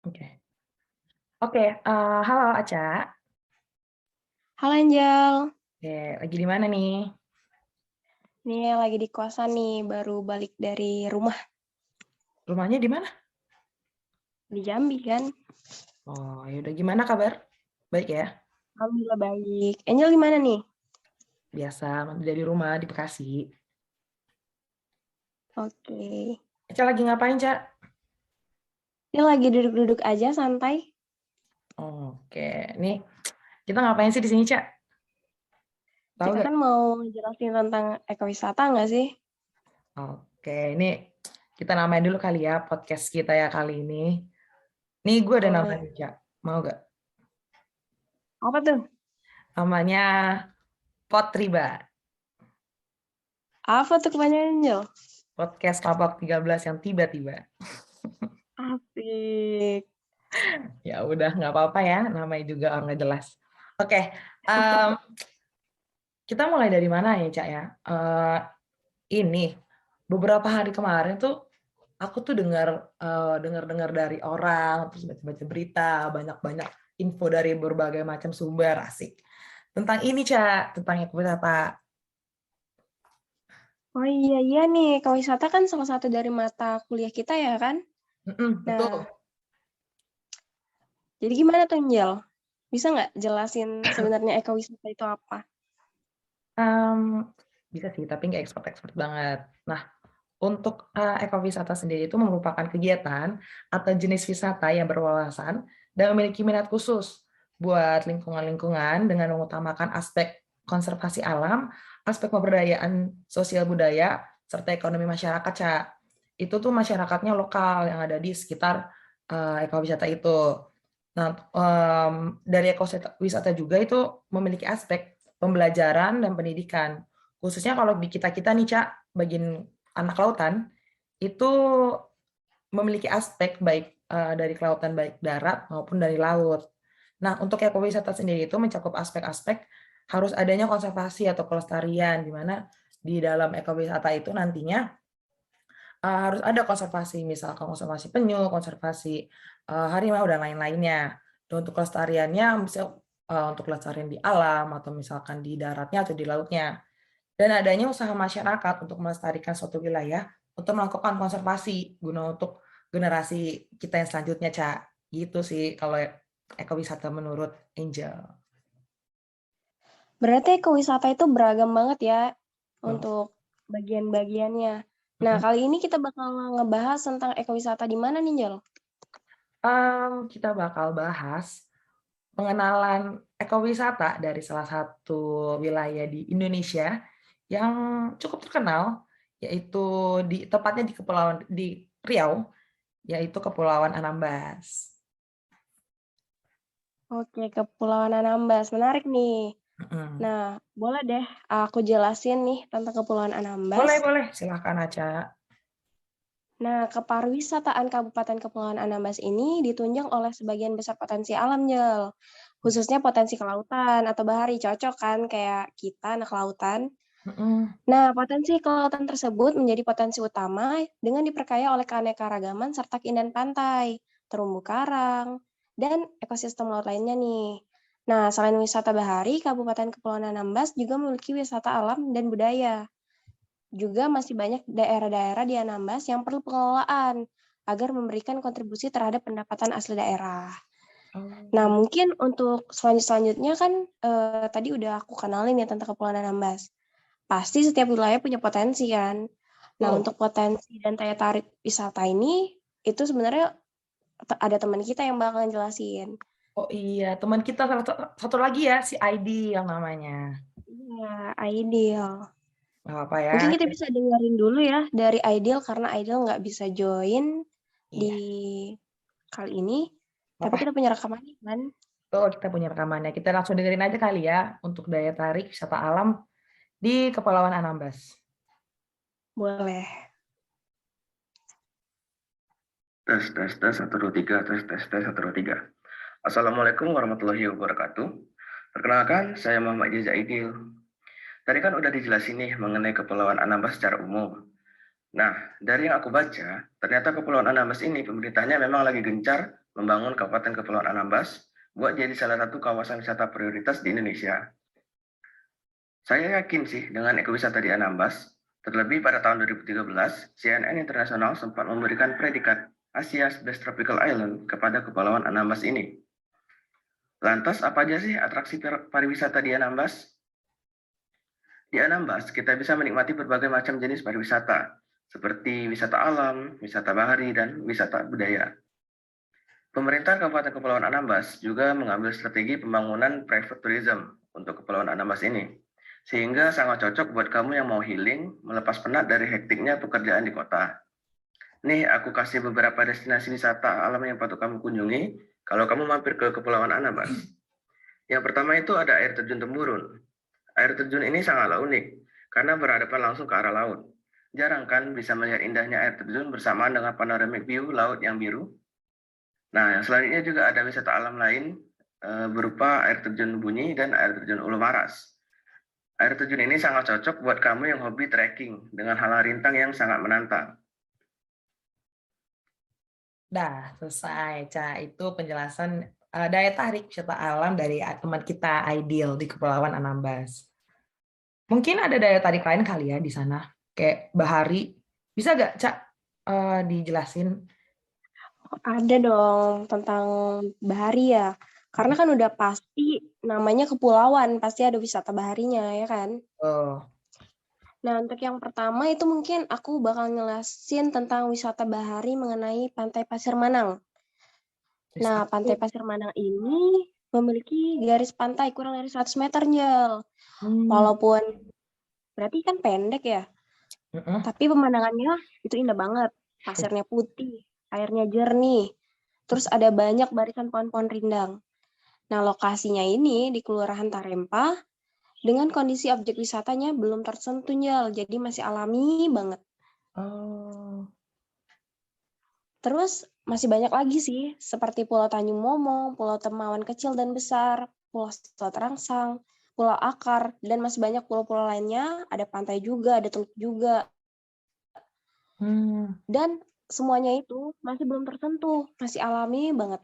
Oke. Oke, halo Aca. Halo Angel, Oke, lagi di mana nih? nih lagi di kosan nih, baru balik dari rumah Rumahnya di mana? di Jambi kan. Oh, ya udah gimana kabar? Baik ya? Alhamdulillah baik. Angel gimana nih? Biasa, dari rumah di Bekasi. Oke, Aca lagi ngapain, Ca? ini lagi duduk-duduk aja santai. Oke, nih kita ngapain sih di sini, Ca? Tahu Kita nggak? kan mau jelasin tentang ekowisata nggak sih? Oke, ini kita namain dulu kali ya podcast kita ya kali ini. Nih gue ada Boleh. namanya, Ca. Mau nggak? Apa tuh? Namanya Potriba. Apa tuh kepanjangan Angel? Podcast Kelompok 13 yang tiba-tiba. Asik. Ya udah, nggak apa-apa ya, namanya juga orang nggak jelas. Oke, em, kita mulai dari mana ya, Cak ya? Ini beberapa hari kemarin tuh aku tuh dengar dari orang, terus baca-baca berita, banyak-banyak info dari berbagai macam sumber asik. Tentang ini, Cak, tentang ekowisata. Oh iya nih, ekowisata kan salah satu dari mata kuliah kita ya kan? Nah, Betul. jadi gimana tuh Angel? Bisa nggak jelasin sebenarnya ekowisata itu apa? Em, Bisa sih, tapi nggak expert-expert banget. Nah, untuk ekowisata sendiri itu merupakan kegiatan atau jenis wisata yang berwawasan dan memiliki minat khusus buat lingkungan-lingkungan dengan mengutamakan aspek konservasi alam, aspek pemberdayaan sosial budaya, serta ekonomi masyarakat, Cak. Itu tuh masyarakatnya lokal yang ada di sekitar ekowisata itu. Nah, dari ekowisata juga itu memiliki aspek pembelajaran dan pendidikan. Khususnya kalau di kita-kita nih, Cak, bagian anak lautan, itu memiliki aspek baik dari kelautan baik darat maupun dari laut. Nah, untuk ekowisata sendiri itu mencakup aspek-aspek harus adanya konservasi atau kelestarian, di mana di dalam ekowisata itu nantinya harus ada konservasi, misalkan konservasi penyu, konservasi harimau, dan lain-lainnya. Dan untuk kelestariannya, misal untuk kelestarian di alam, atau misalkan di daratnya atau di lautnya. Dan adanya usaha masyarakat untuk melestarikan suatu wilayah untuk melakukan konservasi guna untuk generasi kita yang selanjutnya, Cak. Gitu sih kalau ekowisata menurut Angel. Berarti ekowisata itu beragam banget ya Oh. untuk bagian-bagiannya. Nah, Mm-mm. kali ini kita bakal ngebahas tentang ekowisata di mana nih, Jel? Kita bakal bahas pengenalan ekowisata dari salah satu wilayah di Indonesia yang cukup terkenal, yaitu tepatnya di Kepulauan di Riau, yaitu Kepulauan Anambas. Oke, Kepulauan Anambas. Menarik nih. Mm-mm. Nah, boleh deh aku jelasin nih tentang Kepulauan Anambas. Boleh, boleh. Silahkan Aca. Nah, kepariwisataan Kabupaten Kepulauan Anambas ini ditunjang oleh sebagian besar potensi alam, Jel. Khususnya potensi kelautan atau bahari. Cocok kan kayak kita anak lautan. Mm-mm. Nah, potensi kelautan tersebut menjadi potensi utama dengan diperkaya oleh keanekaragaman serta keindahan pantai, terumbu karang, dan ekosistem laut lainnya nih. Nah, selain wisata bahari, Kabupaten Kepulauan Anambas juga memiliki wisata alam dan budaya. Juga masih banyak daerah-daerah di Anambas yang perlu pengelolaan agar memberikan kontribusi terhadap pendapatan asli daerah. Nah, Oh, mungkin untuk selanjutnya kan tadi udah aku kenalin ya tentang Kepulauan Anambas. Pasti setiap wilayah punya potensi kan. Nah, betul. untuk potensi dan daya tarik wisata ini, itu sebenarnya ada teman kita yang bakal jelasin. Oh iya, teman kita satu lagi ya, si ID yang namanya. Iya, Ideal. Gak apa-apa ya. Mungkin kita bisa dengerin dulu ya dari Ideal, karena Ideal nggak bisa join di Iya, kali ini, tapi apa-apa. kita punya rekamannya kan? Tuh, kita punya rekamannya. Kita langsung dengerin aja kali ya untuk daya tarik wisata alam di Kepulauan Anambas. Boleh. Tes, tes, tes, 1, 2, 3, tes, tes, tes, 1, 2, 3. Assalamualaikum warahmatullahi wabarakatuh. Perkenalkan, saya Muhammad Jaza Idil. Tadi kan udah dijelasin nih mengenai Kepulauan Anambas secara umum. Nah, dari yang aku baca, ternyata Kepulauan Anambas ini pemerintahnya memang lagi gencar membangun Kabupaten Kepulauan Anambas buat jadi salah satu kawasan wisata prioritas di Indonesia. Saya yakin sih dengan ekowisata di Anambas, terlebih pada tahun 2013, CNN Internasional sempat memberikan predikat Asia's Best Tropical Island kepada Kepulauan Anambas ini. Lantas apa aja sih atraksi pariwisata di Anambas? Di Anambas, kita bisa menikmati berbagai macam jenis pariwisata, seperti wisata alam, wisata bahari, dan wisata budaya. Pemerintah Kabupaten Kepulauan Anambas juga mengambil strategi pembangunan private tourism untuk Kepulauan Anambas ini, sehingga sangat cocok buat kamu yang mau healing, melepas penat dari hektiknya pekerjaan di kota. Nih, aku kasih beberapa destinasi wisata alam yang patut kamu kunjungi kalau kamu mampir ke Kepulauan Anambas. Yang pertama itu ada air terjun Temurun. Air terjun ini sangatlah unik, karena berhadapan langsung ke arah laut. Jarang kan bisa melihat indahnya air terjun bersamaan dengan panoramic view laut yang biru. Nah, yang selanjutnya juga ada wisata alam lain berupa air terjun Bunyi dan air terjun Ulu Maras. Air terjun ini sangat cocok buat kamu yang hobi trekking dengan hal rintang yang sangat menantang. Dah, selesai, Ca. Itu penjelasan daya tarik wisata alam dari teman kita Ideal di Kepulauan Anambas. Mungkin ada daya tarik lain kali ya di sana, kayak bahari. Bisa nggak, Ca, dijelasin? Ada dong tentang bahari ya. Karena kan udah pasti namanya kepulauan, pasti ada wisata baharinya ya kan. Oh, Nah, untuk yang pertama itu mungkin aku bakal ngelasin tentang wisata bahari mengenai Pantai Pasir Manang. terus Nah, Pantai aku. Pasir Manang ini memiliki garis pantai kurang dari 100 meter, Jel. Hmm, Walaupun berarti kan pendek ya, mm-mm. tapi pemandangannya itu indah banget. Pasirnya putih, airnya jernih, terus ada banyak barisan pohon-pohon rindang. Nah, lokasinya ini di Kelurahan Tarempa dengan kondisi objek wisatanya belum tersentuh, Jel. Jadi masih alami banget. Oh, Terus masih banyak lagi sih, seperti Pulau Tanjung Momong, Pulau Temawan kecil dan besar, Pulau Selat Rangsang, Pulau Akar, dan masih banyak pulau-pulau lainnya, ada pantai juga, ada teluk juga. hmm. Dan semuanya itu masih belum tersentuh, masih alami banget.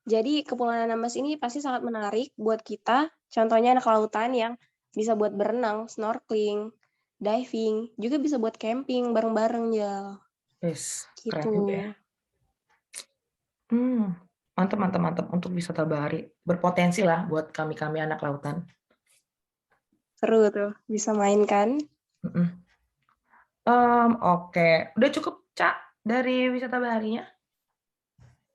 Jadi Kepulauan Anambas ini pasti sangat menarik buat kita, contohnya anak lautan yang bisa buat berenang, snorkeling, diving, juga bisa buat camping bareng-bareng ya, Wis, keren gitu. juga ya. Hmm, mantap, mantap, mantap untuk wisata bahari. Berpotensi lah buat kami-kami anak lautan. Seru tuh, bisa main kan? Mm-mm. Oke, udah cukup, Cak, dari wisata baharinya?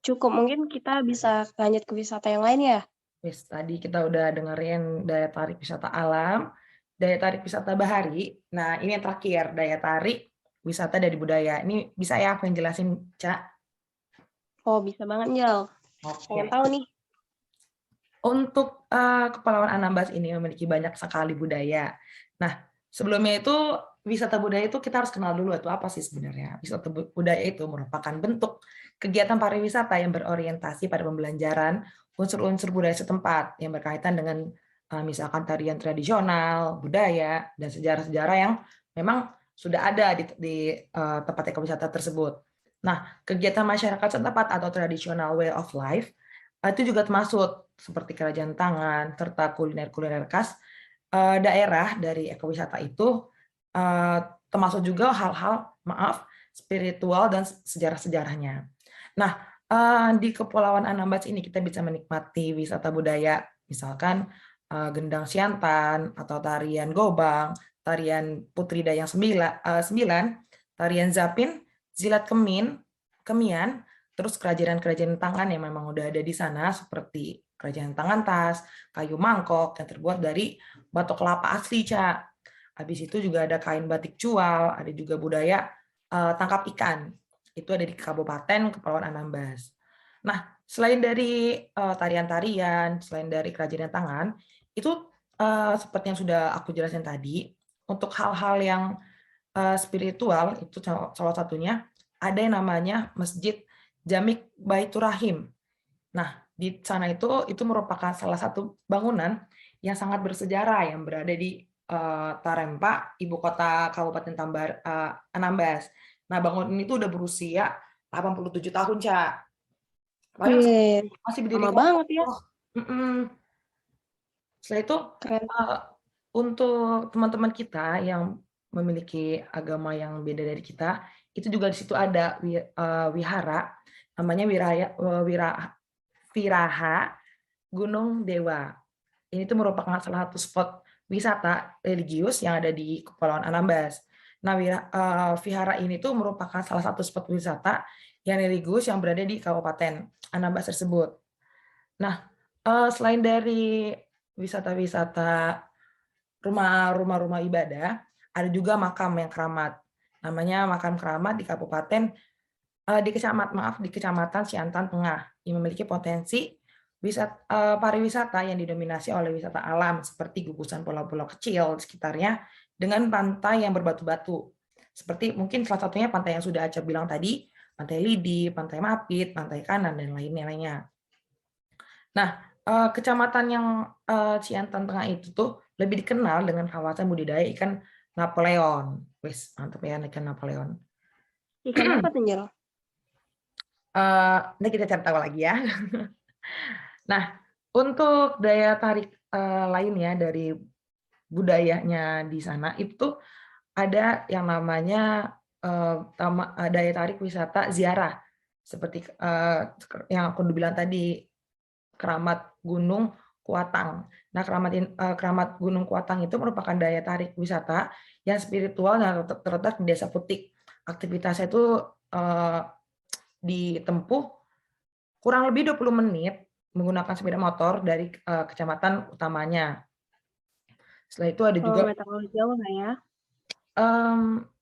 Cukup, mungkin kita bisa lanjut ke wisata yang lain ya? Wis, tadi kita udah dengerin daya tarik wisata alam, daya tarik wisata bahari. Nah, ini yang terakhir, daya tarik wisata dari budaya. Ini bisa ya aku yang jelasin, Cak? Oh, bisa banget, Jal. Pengen Oke. tahu nih. Untuk Kepulauan Anambas ini memiliki banyak sekali budaya. Nah, sebelumnya itu wisata budaya itu kita harus kenal dulu itu apa sih sebenarnya. Wisata budaya itu merupakan bentuk kegiatan pariwisata yang berorientasi pada pembelajaran unsur-unsur budaya setempat yang berkaitan dengan misalkan tarian tradisional, budaya, dan sejarah-sejarah yang memang sudah ada di tempat ekowisata tersebut. Nah, kegiatan masyarakat setempat atau traditional way of life itu juga termasuk seperti kerajinan tangan serta kuliner-kuliner khas daerah dari ekowisata itu, termasuk juga hal-hal spiritual dan sejarah-sejarahnya. Nah, di Kepulauan Anambas ini kita bisa menikmati wisata budaya, misalkan gendang siantan atau tarian gobang, tarian Putri Dayang Sembilan, tarian zapin, zilat kemian, terus kerajinan-kerajinan tangan yang memang udah ada di sana seperti kerajinan tangan tas, kayu mangkok yang terbuat dari batok kelapa asli, Ca. Habis itu juga ada kain batik cual, ada juga budaya tangkap ikan. Itu ada di Kabupaten Kepulauan Anambas. Nah, selain dari tarian-tarian, selain dari kerajinan tangan, itu seperti yang sudah aku jelasin tadi, untuk hal-hal yang spiritual itu salah satunya ada yang namanya Masjid Jamik Baitur Rahim. Nah, di sana itu merupakan salah satu bangunan yang sangat bersejarah yang berada di Tarempa, ibu kota Kabupaten Anambas. Nah, bangunan ini tuh udah berusia 87 tahun, Cak. Padahal Wih, masih berdiri lama banget ya. kokoh. Mm-mm. Setelah itu, Keren. untuk teman-teman kita yang memiliki agama yang beda dari kita, itu juga di situ ada wihara, namanya Viraha Gunung Dewa. Ini tuh merupakan salah satu spot wisata religius yang ada di Kepulauan Anambas. Nah, vihara ini tuh merupakan salah satu spot wisata yang religius yang berada di Kabupaten Anambas tersebut. Nah, selain dari wisata-wisata rumah ibadah, ada juga makam yang keramat. Namanya makam keramat di di Kecamatan Siantan Tengah yang memiliki potensi pariwisata yang didominasi oleh wisata alam seperti gugusan pulau-pulau kecil di sekitarnya dengan pantai yang berbatu-batu. Seperti mungkin salah satunya pantai yang sudah Aca bilang tadi, Pantai Lidi, Pantai Mapit, Pantai Kanan, dan lainnya. Nah, kecamatan yang Siantan Tengah itu tuh lebih dikenal dengan kawasan budidaya ikan Napoleon. Wes, mantap ya ikan Napoleon. Ikan apa tuh, Njel? Nanti kita cari tahu lagi ya. Nah, untuk daya tarik lainnya dari budayanya di sana itu ada yang namanya daya tarik wisata ziarah, seperti yang aku bilang tadi, Keramat Gunung Kuatang. Nah, Keramat Gunung Kuatang itu merupakan daya tarik wisata yang spiritual yang terletak di Desa Putik. Aktivitasnya itu ditempuh kurang lebih 20 menit menggunakan sepeda motor dari kecamatan utamanya. Setelah itu ada juga Nggak terlalu jauh nggak ya?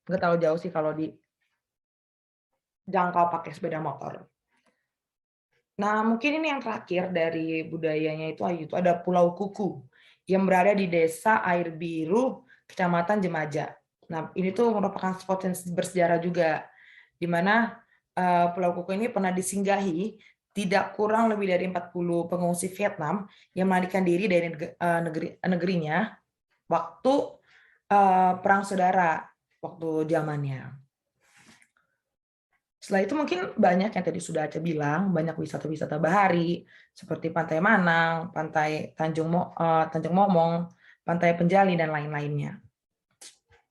nggak terlalu jauh sih kalau dijangkau pakai sepeda motor. Nah, mungkin ini yang terakhir dari budayanya itu ada Pulau Kuku yang berada di Desa Air Biru, Kecamatan Jemaja. Nah, ini tuh merupakan spot yang bersejarah juga, di mana Pulau Kuku ini pernah disinggahi tidak kurang lebih dari 40 pengungsi Vietnam yang melarikan diri dari negerinya waktu Perang Saudara, waktu zamannya. Setelah itu mungkin banyak yang tadi sudah Aca bilang, banyak wisata-wisata bahari, seperti Pantai Manang, Pantai Tanjung Momong, Pantai Penjali, dan lain-lainnya.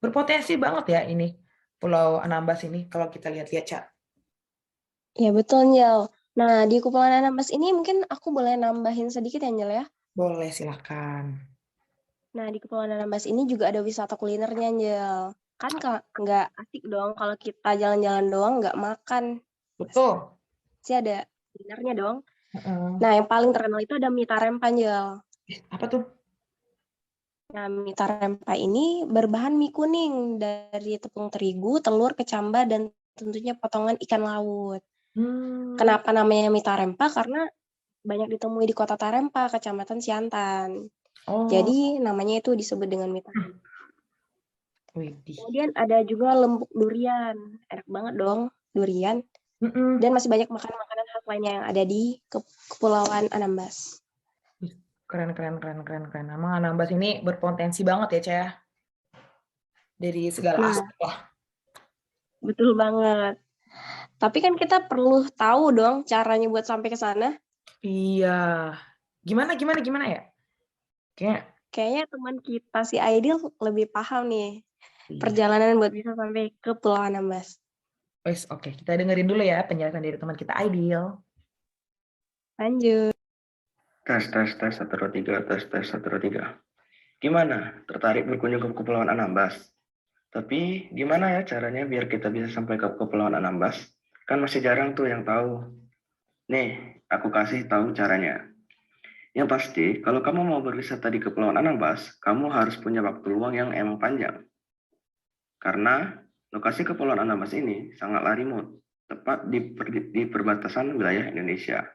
Berpotensi banget ya ini, Pulau Anambas ini, kalau kita lihat-lihat, Ca. Ya betul, Njel. Nah, di Kepulauan Anambas ini mungkin aku boleh nambahin sedikit ya, Njel ya? Boleh, silakan. Nah, di Kepulauan Anambas ini juga ada wisata kulinernya, Njel. Kan nggak asik dong kalau kita jalan-jalan doang nggak makan. Betul. Pasti ada kulinernya dong. Heeh. Nah, yang paling terkenal itu ada mie tarempa, Njel. Apa tuh? Nah, mie tarempa ini berbahan mie kuning dari tepung terigu, telur, kecambah, dan tentunya potongan ikan laut. Kenapa namanya mie tarempa? Karena banyak ditemui di Kota Tarempa, Kecamatan Siantan. Oh. Jadi namanya itu disebut dengan mie tarempa. Widih. Kemudian ada juga lembuk durian. Enak banget dong durian. Dan masih banyak makanan-makanan khas lainnya yang ada di Kepulauan Anambas. Keren. Emang Anambas ini berpotensi banget ya, Ca. Dari segala aspek lah. Betul banget. Tapi kan kita perlu tahu dong caranya buat sampai ke sana. Iya. Gimana ya? Kayaknya teman kita si Aidil lebih paham nih Iya. perjalanan buat bisa sampai ke Pulau Anambas. Wes, oke. Kita dengerin dulu ya penjelasan dari teman kita Aidil. Lanjut. Tes 1, 2, 3, tes 1, 2, 3. Gimana? Tertarik berkunjung ke Kepulauan Anambas? Tapi gimana ya caranya biar kita bisa sampai ke Kepulauan Anambas? Kan masih jarang tuh yang tahu. Nih, aku kasih tahu caranya. Yang pasti, kalau kamu mau berwisata di Kepulauan Anambas, kamu harus punya waktu luang yang emang panjang. Karena lokasi Kepulauan Anambas ini sangatlah remote, tepat di perbatasan wilayah Indonesia.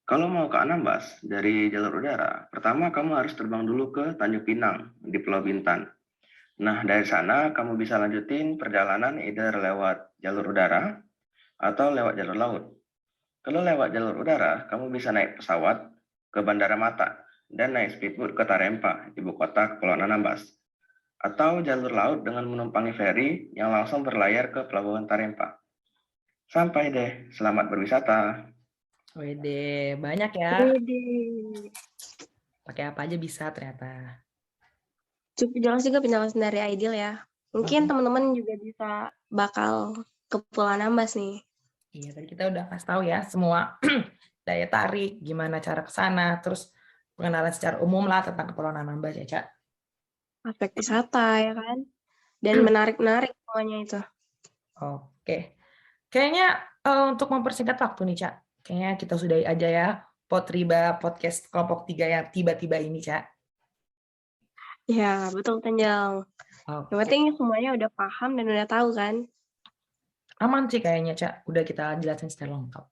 Kalau mau ke Anambas dari jalur udara, pertama kamu harus terbang dulu ke Tanjung Pinang di Pulau Bintan. Nah, dari sana kamu bisa lanjutin perjalanan either lewat jalur udara atau lewat jalur laut. Kalau lewat jalur udara, kamu bisa naik pesawat ke Bandara Mata. dan naik speedboat ke Tarempa, ibu kota Kepulauan Anambas. Atau jalur laut dengan menumpangi feri yang langsung berlayar ke Pelabuhan Tarempa. Sampai deh, selamat berwisata. Wede, banyak ya. Wede. Pakai apa aja bisa ternyata. Cukup jelas juga penjelasan dari Aidil ya. Mungkin teman-teman juga bisa bakal ke Pulau Anambas nih. Iya, tadi kita udah kasih tahu ya semua daya tarik, gimana cara ke sana, terus pengenalan secara umum lah tentang Kepulauan Anambas ya, Cak. Aspek wisata ya kan. Dan menarik-menarik semuanya itu. Oke. Kayaknya untuk mempersingkat waktu nih, Cak. Kayaknya kita sudahi aja ya Potriba podcast kelompok 3 yang tiba-tiba ini, Cak. Ya, betul Tenjang. Yang Oke. penting semuanya udah paham dan udah tahu kan. Aman sih kayaknya, Cak. Udah kita jelasin secara lengkap.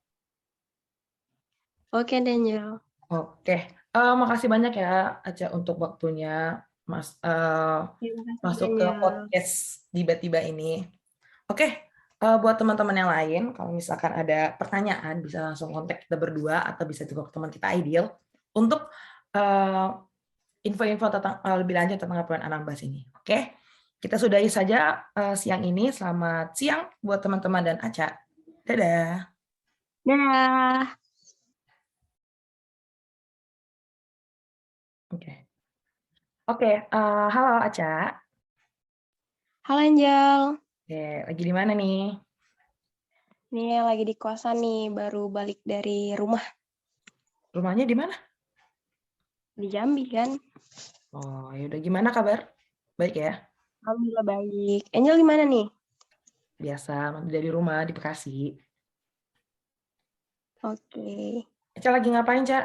Oke, Tenjang. Oke. Makasih banyak ya, Aca, untuk waktunya Mas Terima kasih masuk ke Tenjang. podcast tiba-tiba ini. Oke. Buat teman-teman yang lain, kalau misalkan ada pertanyaan, bisa langsung kontak kita berdua atau bisa juga ke teman kita Aidil untuk info-info tentang lebih lanjut tentang Kepulauan Anambas ini. Oke, kita sudahi saja siang ini. Selamat siang buat teman-teman dan Aca. Dadah. Dadah. Oke. Halo Aca. Halo Angel. Oke, lagi di mana nih? Nih lagi di kosan nih, baru balik dari rumah. Rumahnya di mana? Di Jambi kan. Oh, yaudah, gimana kabar? Baik ya? Alhamdulillah baik. Angel gimana nih? Biasa, dari rumah di Bekasi. Oke. Aca lagi ngapain, Ca?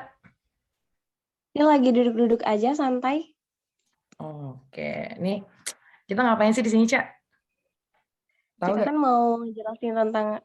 Ini lagi duduk-duduk aja santai. Oke, nih kita ngapain sih di sini, Ca? Tahu Kita nggak? kan mau jelasin tentang